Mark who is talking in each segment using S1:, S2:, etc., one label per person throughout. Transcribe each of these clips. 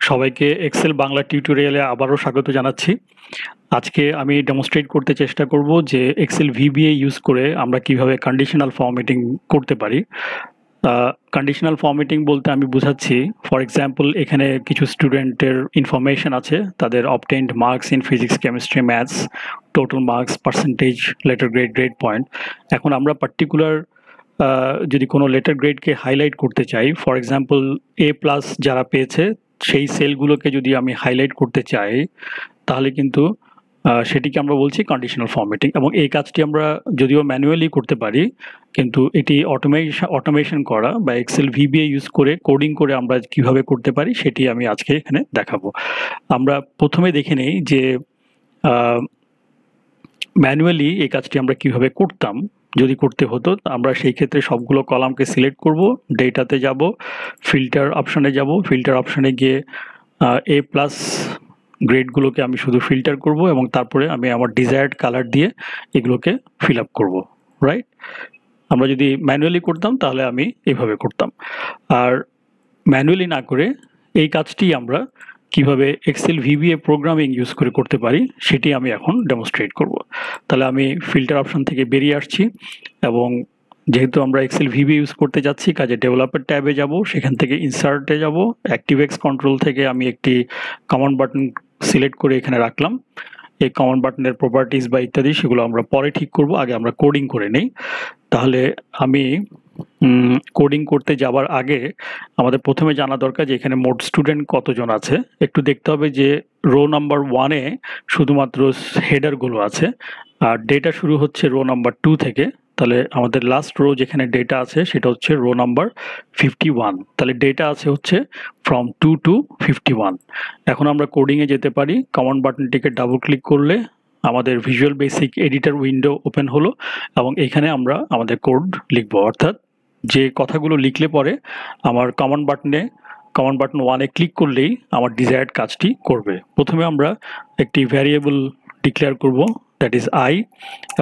S1: সবাইকে এক্সেল বাংলা টিউটোরিয়ালে আবারও স্বাগত জানাচ্ছি। আজকে আমি ডেমনস্ট্রেট করতে চেষ্টা করব যে এক্সেল VBA ইউজ করে আমরা কিভাবে কন্ডিশনাল ফরম্যাটিং করতে পারি। কন্ডিশনাল ফরম্যাটিং বলতে আমি বোঝাচ্ছি, ফর এক্সাম্পল এখানে কিছু স্টুডেন্টের ইনফরমেশন আছে, তাদের obtained marks in physics, chemistry, maths, total marks, percentage, letter grade, grade point. এখন আমরা পার্টিকুলার যদি কোনো লেটার গ্রেডকে হাইলাইট করতে চাই, ফর এক্সাম্পল A+ যারা পেয়েছে সেই সেলগুলোকে যদি আমি হাইলাইট করতে চাই, তাহলে কিন্তু সেটিকে আমরা বলছি কন্ডিশনাল ফরম্যাটিং। এবং এই কাজটি আমরা যদিও ম্যানুয়ালি করতে পারি, কিন্তু এটি অটোমেশন করা বা এক্সেল VBA ইউজ করে কোডিং করে আমরা কিভাবে করতে পারি সেটি আমি আজকে এখানে দেখাবো। আমরা প্রথমে দেখে নেই যে ম্যানুয়ালি এই কাজটি আমরা কিভাবে করতাম। যদি করতে হতো আমরা সেই ক্ষেত্রে সবগুলো কলামকে সিলেক্ট করব, ডেটাতে যাব, ফিল্টার অপশানে যাব, ফিল্টার অপশানে গিয়ে A+ গ্রেডগুলোকে আমি শুধু ফিল্টার করব এবং তারপরে আমি আমার ডিজায়ার্ড কালার দিয়ে এগুলোকে ফিল আপ করবো, রাইট? আমরা যদি ম্যানুয়ালি করতাম তাহলে আমি এভাবে করতাম। আর ম্যানুয়ালি না করে এই কাজটি আমরা কিভাবে এক্সেল VBA প্রোগ্রামিং ইউজ করে করতে পারি সেটি আমি এখন ডেমনস্ট্রেট করব। তাহলে আমি ফিল্টার অপশন থেকে বেরিয়ে আসছি এবং যেহেতু আমরা এক্সেল VBA ইউজ করতে যাচ্ছি, কাজে ডেভেলপার ট্যাবে যাব, সেখান থেকে ইনসার্টে যাব, অ্যাক্টিভেক্স কন্ট্রোল থেকে আমি একটি কমান্ড বাটন সিলেক্ট করে এখানে রাখলাম। এই কমান্ড বাটনের প্রপার্টিজ বা ইত্যাদি সেগুলো আমরা পরে ঠিক করব, আগে আমরা কোডিং করে নেই। তাহলে আমি কোডিং করতে যাওয়ার আগে আমাদের প্রথমে জানা দরকার যে এখানে মোট স্টুডেন্ট কতজন আছে। একটু দেখতে হবে যে রো নাম্বার 1-এ শুধুমাত্র হেডারগুলো আছে, আর ডেটা শুরু হচ্ছে রো নাম্বার 2 থেকে। তাহলে আমাদের লাস্ট রো যেখানে ডেটা আছে সেটা হচ্ছে রো নাম্বার 51। তাহলে ডেটা আছে হচ্ছে ফ্রম 2 to 51। এখন আমরা কোডিংয়ে যেতে পারি। কমান্ড বাটনটিকে ডাবল ক্লিক করলে আমাদের visual basic editor window open হলো এবং এখানে আমরা আমাদের কোড লিখব, অর্থাৎ যে কথাগুলো লিখলে পরে আমার কমান্ড বাটন 1-এ ক্লিক করলেই আমার ডিজায়ার্ড কাজটি করবে। প্রথমে আমরা একটি ভ্যারিয়েবল ডিক্লেয়ার করব, দ্যাট ইজ I,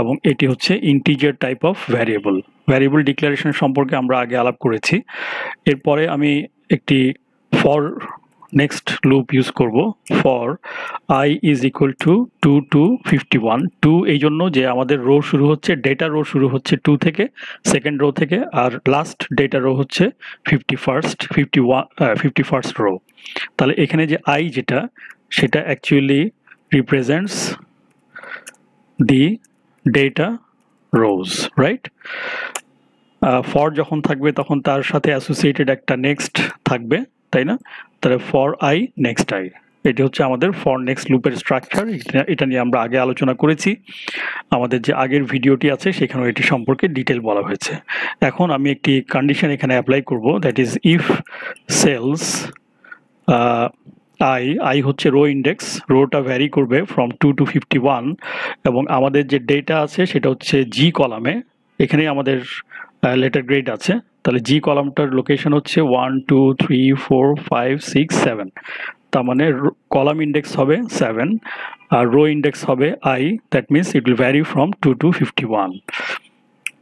S1: এবং এটি হচ্ছে integer type of variable declaration সম্পর্কে আমরা আগে আলাপ করেছি। এরপরে আমি একটি ফর নেক্সট লুপ ইউজ করব, for I is equal to 2 to 51। 2 এই জন্য যে আমাদের রো শুরু হচ্ছে, ডেটা রো শুরু হচ্ছে 2 থেকে, সেকেন্ড রো থেকে, আর লাস্ট ডেটা রো হচ্ছে 51st রো। তাহলে এখানে যে I যেটা, সেটা actually represents the data rose, right? For যখন থাকবে তখন তার সাথে অ্যাসোসিয়েটেড একটা নেক্সট থাকবে, তাই না? তাহলে ফর I নেক্সট I, এটি হচ্ছে আমাদের ফর নেক্সট লুপের স্ট্রাকচার। এটা নিয়ে আমরা আগে আলোচনা করেছি, আমাদের যে আগের ভিডিওটি আছে সেখানেও এটি সম্পর্কে ডিটেল বলা হয়েছে। এখন আমি একটি কন্ডিশন এখানে অ্যাপ্লাই করব, that is if cells I হচ্ছে রো ইন্ডেক্স, রোটা ভ্যারি করবে ফ্রম 2 to 51, এবং আমাদের যে ডেটা আছে সেটা হচ্ছে G কলামে। এখানেই আমাদের লেটার গ্রেড আছে। তাহলে G কলামটার লোকেশন হচ্ছে 1 2 3 4 5 6 7। তার মানে কলাম ইন্ডেক্স হবে 7 আর রো ইন্ডেক্স হবে I, that means it will vary from 2 to 51।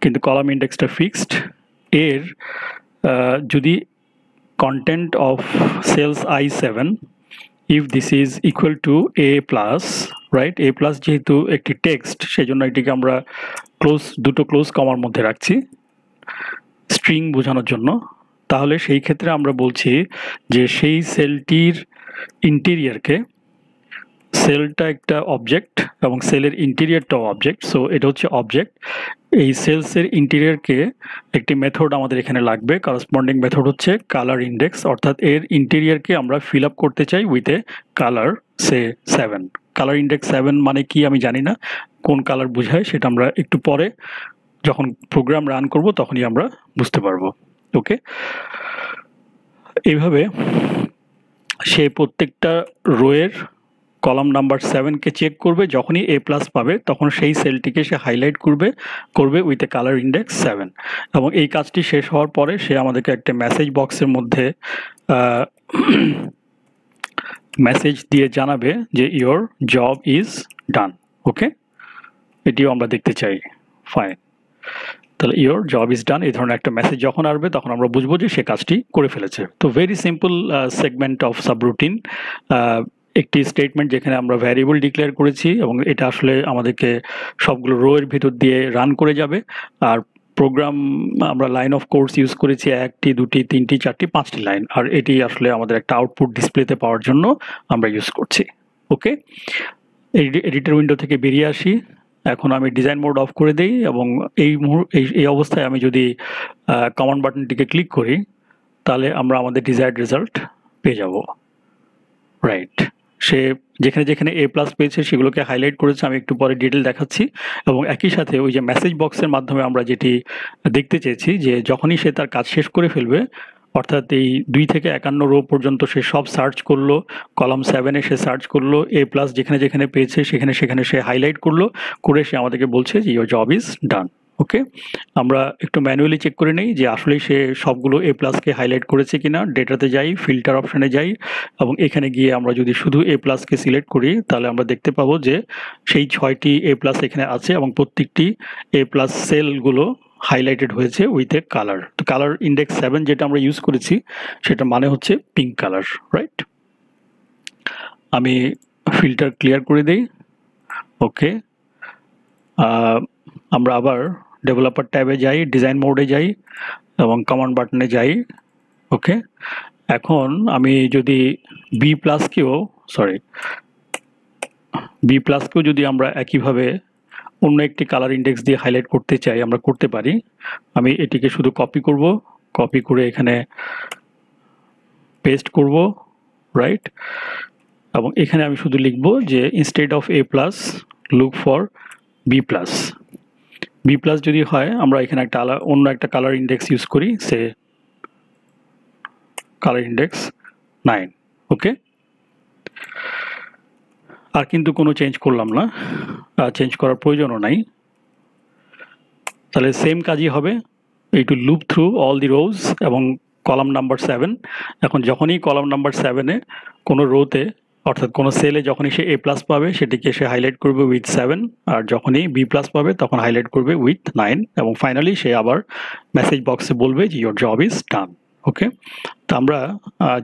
S1: কিন্তু কলাম ইন্ডেক্সটা ফিক্সড। এর যদি content of cells I7, if this is equal to A+, right? A+ যেহেতু একটি টেক্সট, সেজন্য এটিকে আমরা দুটো ক্লোজ কমার মধ্যে রাখছি স্ট্রিং বোঝানোর জন্য। তাহলে সেই ক্ষেত্রে আমরা বলছি যে সেই সেলটির ইন্টেরিয়রকে, সেলটা একটা অবজেক্ট এবং সেলের ইন্টেরিয়রটাও অবজেক্ট, সো এটা হচ্ছে অবজেক্ট। এই সেলসের ইন্টেরিয়রকে একটি মেথড আমাদের এখানে লাগবে, করসপন্ডিং মেথড হচ্ছে কালার ইন্ডেক্স, অর্থাৎ এর ইন্টেরিয়রকে আমরা ফিল আপ করতে চাই with a colour, say 7। Colour index 7 মানে কি আমি জানি না, কোন কালার বোঝায় সেটা আমরা একটু পরে যখন প্রোগ্রাম রান করব তখনই আমরা বুঝতে পারবো। ওকে, এইভাবে সে প্রত্যেকটা রোয়ের কলাম নাম্বার 7কে চেক করবে, যখনই A+ পাবে তখন সেই সেলটিকে সে হাইলাইট করবে উইথ এ কালার ইন্ডেক্স 7। এবং এই কাজটি শেষ হওয়ার পরে সে আমাদেরকে একটা মেসেজ বক্সের মধ্যে মেসেজ দিয়ে জানাবে যে ইয়োর জব ইজ ডান। ওকে, এটিও আমরা দেখতে চাই, ফাইন। তাহলে ইওর জব ইজ ডান এই ধরনের একটা মেসেজ যখন আসবে তখন আমরা বুঝবো যে সে কাজটি করে ফেলেছে। তো very simple segment of subroutine, একটি স্টেটমেন্ট যেখানে আমরা ভ্যারিয়েবল ডিক্লেয়ার করেছি এবং এটা আসলে আমাদেরকে সবগুলো রো এর ভিতর দিয়ে রান করে যাবে। আর প্রোগ্রাম আমরা লাইন অফ কোডস ইউজ করেছি 1টি 2টি 3টি 4টি 5টি লাইন, আর এটি আসলে আমাদের একটা আউটপুট ডিসপ্লেতে পাওয়ার জন্য আমরা ইউজ করছি। ওকে, এডিটর উইন্ডো থেকে বেরিয়ে আসি। এখন আমি ডিজাইন মোড অফ করে দেই এবং এই অবস্থায় আমি যদি কমান্ড বাটনটিকে ক্লিক করি তাহলে আমরা আমাদের ডিজায়ার্ড রেজাল্ট পেয়ে যাব। রাইট, সে যেখানে যেখানে এ প্লাস পেয়েছে সেগুলোকে হাইলাইট করেছে, আমি একটু পরে ডিটেল দেখাচ্ছি। এবং একই সাথে ওই যে মেসেজ বক্সের মাধ্যমে আমরা যেটি দেখতে চেয়েছি যে যখনই সে তার কাজ শেষ করে ফেলবে, অর্থাৎ এই 2 থেকে 51 রো পর্যন্ত সে সব সার্চ করলো, কলাম 7-এ সে সার্চ করলো, এ প্লাস যেখানে যেখানে পেয়েছে সেখানে সেখানে সে হাইলাইট করলো, করে সে আমাদেরকে বলছে যে ইওর জব ইজ ডান। ওকে, আমরা একটু ম্যানুয়ালি চেক করে নেই যে আসলেই সে সবগুলো এ প্লাসকে হাইলাইট করেছে কিনা। ডেটাতে যাই, ফিল্টার অপশানে যাই এবং এখানে গিয়ে আমরা যদি শুধু এ প্লাসকে সিলেক্ট করি তাহলে আমরা দেখতে পাবো যে সেই 6টি এ প্লাস এখানে আছে এবং প্রত্যেকটি এ প্লাস সেলগুলো হাইলাইটেড হয়েছে উইথ এ কালার। তো কালার ইন্ডেক্স 7 যেটা আমরা ইউজ করেছি সেটা মানে হচ্ছে পিঙ্ক কালার। রাইট, আমি ফিল্টার ক্লিয়ার করে দেই। ওকে, আমরা আবার ডেভেলপার ট্যাবে যাই, ডিজাইন মোডে যাই এবং কমান্ড বাটনে যাই। ওকে, এখন আমি যদি বি প্লাসকেও যদি আমরা একইভাবে অন্য একটি কালার ইন্ডেক্স দিয়ে হাইলাইট করতে চাই আমরা করতে পারি। আমি এটিকে শুধু কপি করে এখানে পেস্ট করব। রাইট, এবং এখানে আমি শুধু লিখব যে instead of A plus look for B plus. B plus যদি হয় আমরা এখানে অন্য একটা কালার ইন্ডেক্স ইউজ করি, সে কালার ইন্ডেক্স 9। ওকে, আর কিন্তু কোনো চেঞ্জ করলাম না, চেঞ্জ করার প্রয়োজনও নাই। তাহলে সেম কাজই হবে, এই to loop through all the rows এবং কলাম নাম্বার 7। এখন যখনই কলাম নাম্বার 7-এ কোনো রোতে অর্থাৎ কোনো সেলে যখনই সে এ প্লাস পাবে সেটিকে সে হাইলাইট করবে উইথ 7, আর যখনই বি প্লাস পাবে তখন হাইলাইট করবে উইথ 9 এবং ফাইনালি সে আবার মেসেজ বক্সে বলবে যে ইওর জব ইজ ডান। ওকে, তো আমরা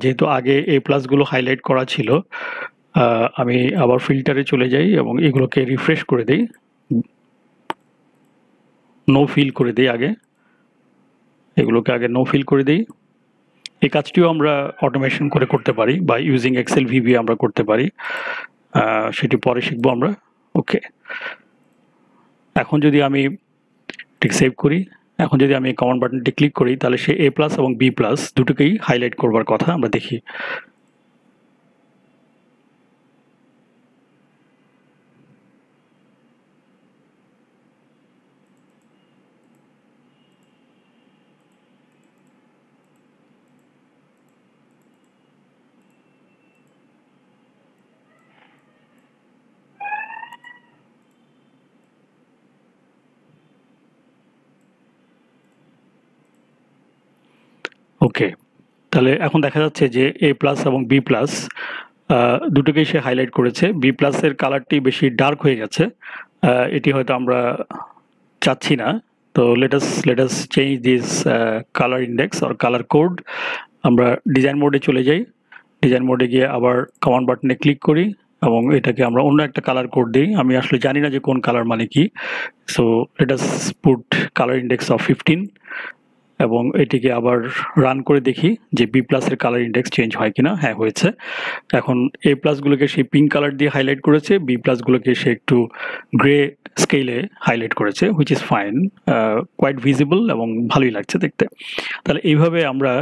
S1: যেহেতু আগে এ প্লাসগুলো হাইলাইট করা ছিল, আমি আবার ফিল্টারে চলে যাই এবং এগুলোকে রিফ্রেশ করে দিই, নো ফিল করে দিই, এগুলোকে আগে নো ফিল করে দিই। এই কাজটিও আমরা অটোমেশন করে করতে পারি বা ইউজিং এক্সেল ভিবি আমরা করতে পারি, সেটি পরে শিখবো আমরা। ওকে, এখন যদি আমি ঠিক সেভ করি, এখন যদি আমি কমান্ড বাটনটি ক্লিক করি তাহলে সে এ প্লাস এবং বি প্লাস দুটোকেই হাইলাইট করবার কথা আমরা দেখি। ওকে, তাহলে এখন দেখা যাচ্ছে যে এ প্লাস এবং বি প্লাস দুটোকেই সে হাইলাইট করেছে। বি প্লাসের কালারটি বেশি ডার্ক হয়ে গেছে, এটি হয়তো আমরা চাচ্ছি না। তো let's change this colour index or colour code. আমরা ডিজাইন মোডে চলে যাই, ডিজাইন মোডে গিয়ে আবার কমান্ড বাটনে ক্লিক করি এবং এটাকে আমরা অন্য একটা কালার কোড দিই। আমি আসলে জানি না যে কোন কালার মানে কি, so let's put colour index of 15 এবং এটিকে আবার রান করে দেখি যে বি প্লাসের কালার ইন্ডেক্স চেঞ্জ হয় কিনা। হ্যাঁ, হয়েছে। এখন এ প্লাসগুলোকে সে পিঙ্ক কালার দিয়ে হাইলাইট করেছে, বি প্লাসগুলোকে সে একটু গ্রে স্কেলে হাইলাইট করেছে, which is fine, quite visible এবং ভালোই লাগছে দেখতে। তাহলে এইভাবে আমরা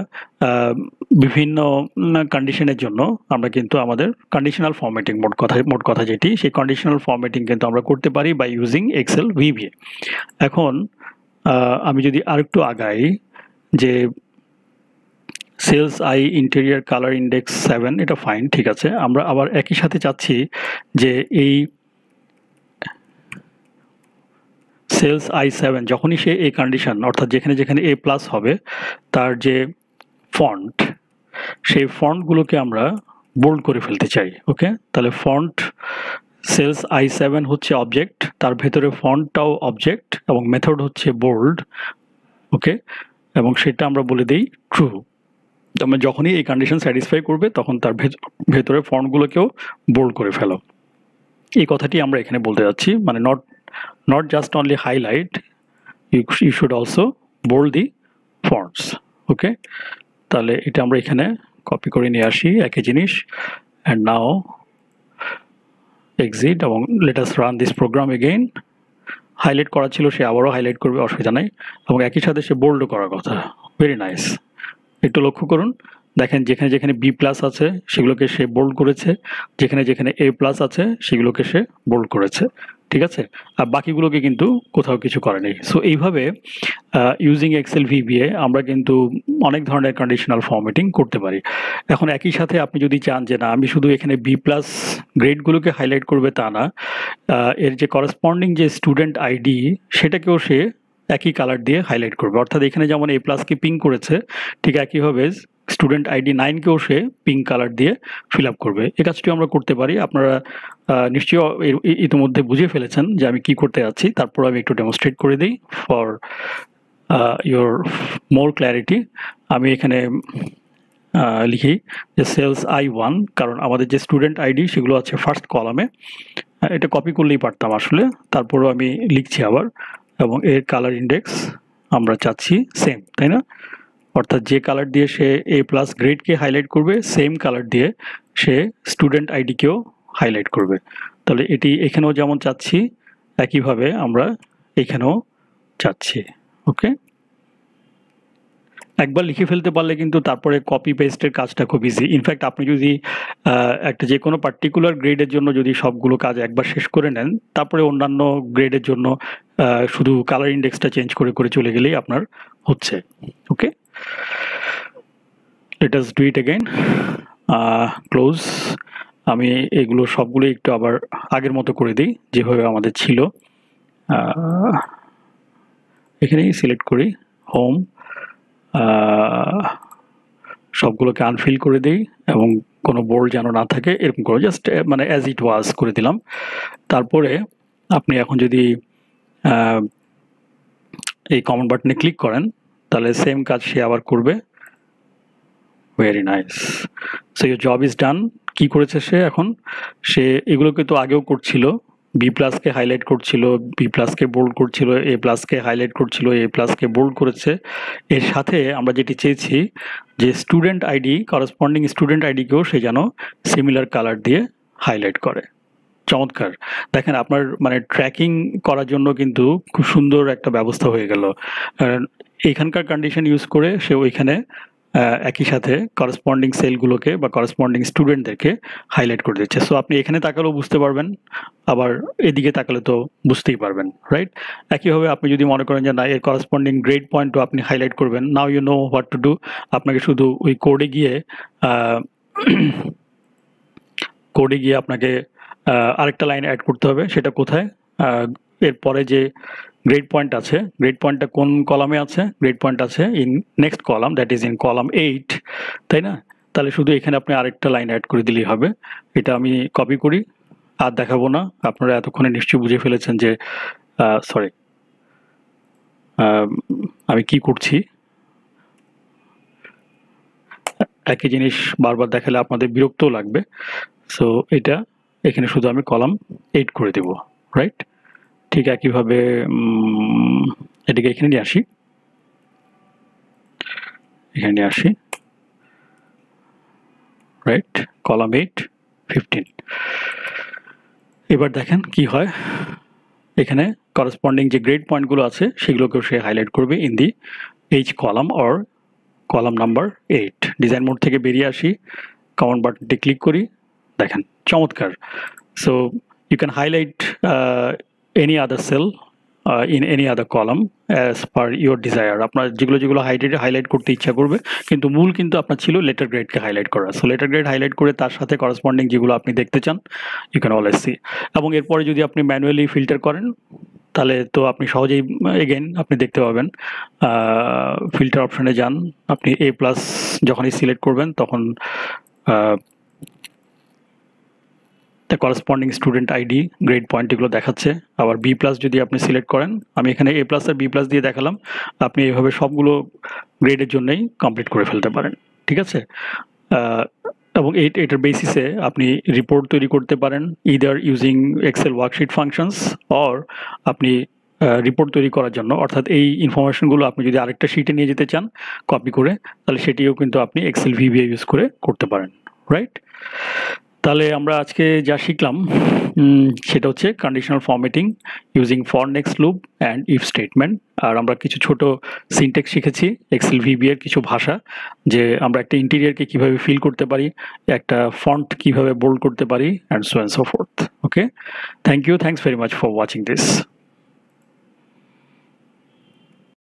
S1: বিভিন্ন কন্ডিশনের জন্য আমরা কিন্তু আমাদের কন্ডিশনাল ফরম্যাটিং মোট কথা যেটি, সেই কন্ডিশনাল ফরম্যাটিং কিন্তু আমরা করতে পারি বাই ইউজিং এক্সেল ভিবিএ। এখন আমি যদি আরেকটু আগাই যে cells I interior colour index 7, এটা ফাইন, ঠিক আছে। আমরা আবার একই সাথে চাচ্ছি যে এই সেলস আই 7 যখনই সে এই কন্ডিশন অর্থাৎ যেখানে যেখানে এ প্লাস হবে তার যে ফন্ট, সেই ফন্টগুলোকে আমরা বোল্ড করে ফেলতে চাই। ওকে, তাহলে ফন্ট সেলস আই 7 হচ্ছে অবজেক্ট, তার ভেতরে ফন্টটাও অবজেক্ট এবং মেথড হচ্ছে বোল্ড, ওকে, এবং সেটা আমরা বলে দিই ট্রু। আমরা যখনই এই কন্ডিশন স্যাটিসফাই করবে তখন তার ভেতরে ফন্টগুলোকেও বোল্ড করে ফেলো। এই কথাটি আমরা এখানে বলতে যাচ্ছি, মানে not just only highlight, you should also bold the fonts. Okay, তাহলে এটা আমরা এখানে কপি করে নিয়ে আসি একই জিনিস, অ্যান্ড নাও এক্সিট এবং let us run this program again. Highlight করা ছিল সে আবারও হাইলাইট করবে, অসুবিধা নাই, এবং একই সাথে সে বোল্ডও করার কথা। Very nice. একটু লক্ষ্য করুন, দেখেন যেখানে যেখানে বি প্লাস আছে সেগুলোকে সে বোল্ড করেছে, যেখানে যেখানে এ প্লাস আছে সেগুলোকে সে বোল্ড করেছে, ঠিক আছে, আর বাকিগুলোকে কিন্তু কোথাও কিছু করেনি। সো এইভাবে ইউজিং এক্সেল ভিবিএ আমরা কিন্তু অনেক ধরনের কন্ডিশনাল ফরম্যাটিং করতে পারি। এখন একই সাথে আপনি যদি চান যে না আমি শুধু এখানে বি প্লাস গ্রেডগুলোকে হাইলাইট করবে তা না, এর যে করসপন্ডিং যে স্টুডেন্ট আইডি সেটাকেও সে একই কালার দিয়ে হাইলাইট করবে, অর্থাৎ এখানে যেমন এ প্লাসকে পিঙ্ক করেছে ঠিক একইভাবে স্টুডেন্ট আইডি 9কেও সে পিঙ্ক কালার দিয়ে ফিল আপ করবে। এই কাজটিও আমরা করতে পারি। আপনারা নিশ্চয়ই ইতিমধ্যে বুঝে ফেলেছেন যে আমি কি করতে যাচ্ছি, তারপর আমি একটু ডেমনস্ট্রেট করে দিই ফর ইয়োর মোর ক্ল্যারিটি। আমি এখানে লিখি যে সেলস I1, কারণ আমাদের যে স্টুডেন্ট আইডি সেগুলো আছে ফার্স্ট কলামে, এটা কপি করলেই পারতাম আসলে, তারপরও আমি লিখছি আবার, এবং এর কালার ইন্ডেক্স আমরা চাচ্ছি সেম, তাই না? অর্থাৎ যে কালার দিয়ে সে এ প্লাস গ্রেডকে হাইলাইট করবে সেম কালার দিয়ে সে স্টুডেন্ট আইডিকেও হাইলাইট করবে। তাহলে এটি এখানেও যেমন চাচ্ছি একইভাবে আমরা এখানেও চাচ্ছি। ওকে, একবার লিখে ফেলতে পারলে কিন্তু তারপরে কপি পেস্টের কাজটা খুব ইজি। ইনফ্যাক্ট আপনি যদি একটা যে কোনো পার্টিকুলার গ্রেডের জন্য যদি সবগুলো কাজ একবার শেষ করে নেন, তারপরে অন্যান্য গ্রেডের জন্য শুধু কালার ইন্ডেক্সটা চেঞ্জ করে করে চলে গেলেই আপনার হচ্ছে। Okay, let us do it again. Close. আমি এগুলো সবগুলো একটু আবার আগের মতো করে দিই যেভাবে আমাদের ছিল। এখানেই সিলেক্ট করি হোম, সবগুলোকে আনফিল করে দিই এবং কোনো বোল্ড যেন না থাকে এরকম করে জাস্ট মানে অ্যাজ ইট ওয়াজ করে দিলাম। তারপরে আপনি এখন যদি এই কমন বাটনে ক্লিক করেন তাহলে সেম কাজ সে আবার করবে। Very nice. So your job is done. কি করেছে সে এখন? সে এগুলোকে তো আগেও করছিল, বি প্লাসকে হাইলাইট করছিল, বি প্লাসকে বোল্ড করছিল, এ প্লাসকে হাইলাইট করছিল, এ প্লাসকে বোল্ড করেছে। এর সাথে আমরা যেটি চেয়েছি যে স্টুডেন্ট আইডি, করসপন্ডিং স্টুডেন্ট আইডিকেও সে যেন সিমিলার কালার দিয়ে হাইলাইট করে। চমৎকার। দেখেন আপনার মানে ট্র্যাকিং করার জন্য কিন্তু খুব সুন্দর একটা ব্যবস্থা হয়ে গেল। এখানকার কন্ডিশন ইউজ করে সে ওইখানে একই সাথে করসপন্ডিং সেলগুলোকে বা করসপন্ডিং স্টুডেন্টদেরকে হাইলাইট করে দিচ্ছে। সো আপনি এখানে তাকালেও বুঝতে পারবেন, আবার এদিকে তাকালে তো বুঝতেই পারবেন, রাইট? একইভাবে আপনি যদি মনে করেন যে না এর করসপন্ডিং গ্রেড পয়েন্টও আপনি হাইলাইট করবেন, now you know what to do. আপনাকে শুধু ওই কোডে গিয়ে আপনাকে আরেকটা লাইন অ্যাড করতে হবে। সেটা কোথায়? এরপরে যে গ্রেড পয়েন্ট আছে, গ্রেড পয়েন্টটা কোন কলামে আছে? গ্রেড পয়েন্ট আছে in next column, that is in column 8, তাই না? তাহলে শুধু এখানে আপনি আরেকটা লাইন অ্যাড করে দিলেই হবে। এটা আমি কপি করি, আর দেখাবো না। আপনারা এতক্ষণে নিশ্চয়ই বুঝে ফেলেছেন যে সরি আমি কি করছি। একই জিনিস বারবার দেখালে আপনাদের বিরক্তও লাগবে। সো এটা এখানে শুধু আমি কলাম 8 করে দেব, রাইট? ঠিক একইভাবে এটাকে এখানে নিয়ে আসি, এখানে নিয়ে আসি, রাইট? কলাম 8, 15। এবার দেখেন কি হয়। এখানে করসপন্ডিং যে গ্রেড পয়েন্টগুলো আছে সেগুলোকেও সে হাইলাইট করবে in the H column or column number 8। Design mode থেকে বেরিয়ে আসি, কমান্ড বাটনটি ক্লিক করি, দেখেন চমৎকার। So you can highlight any other cell in any other column as per your desire. আপনার যেগুলো হাইলাইট করতে ইচ্ছা করবে, কিন্তু মূল কিন্তু আপনার ছিল লেটার গ্রেডকে হাইলাইট করা। সো লেটার গ্রেড হাইলাইট করে তার সাথে করসপন্ডিং যেগুলো আপনি দেখতে চান ইউ ক্যান অলওয়েজ সি। এবং এরপরে যদি আপনি ম্যানুয়ালি ফিল্টার করেন তাহলে তো আপনি সহজেই এগেন আপনি দেখতে পাবেন। ফিল্টার অপশনে যান, আপনি এ প্লাস যখনই সিলেক্ট করবেন তখন the corresponding student ID, grade point এগুলো দেখাচ্ছে। আবার বি প্লাস যদি আপনি সিলেক্ট করেন, আমি এখানে এ প্লাস আর বি প্লাস দিয়ে দেখালাম, আপনি এইভাবে সবগুলো গ্রেডের জন্যই কমপ্লিট করে ফেলতে পারেন। ঠিক আছে, এবং এটার বেসিসে আপনি রিপোর্ট তৈরি করতে পারেন, either using Excel worksheet functions, or আপনি রিপোর্ট তৈরি করার জন্য, অর্থাৎ এই ইনফরমেশনগুলো আপনি যদি আরেকটা শিটে নিয়ে যেতে চান কপি করে, তাহলে সেটিও কিন্তু আপনি এক্সেল ভিবিএ ইউজ করে করতে পারেন, রাইট? তাহলে আমরা আজকে যা শিখলাম সেটা হচ্ছে conditional formatting using for next loop and if statement. আর আমরা কিছু ছোট সিনট্যাক্স শিখেছি এক্সেল ভিবিএ এর কিছু ভাষা, যে আমরা একটা ইন্টেরিয়রকে কিভাবে ফিল করতে পারি, একটা ফন্ট কিভাবে বোল্ড করতে পারি, and so and so forth. Okay, thank you, thanks very much for watching this.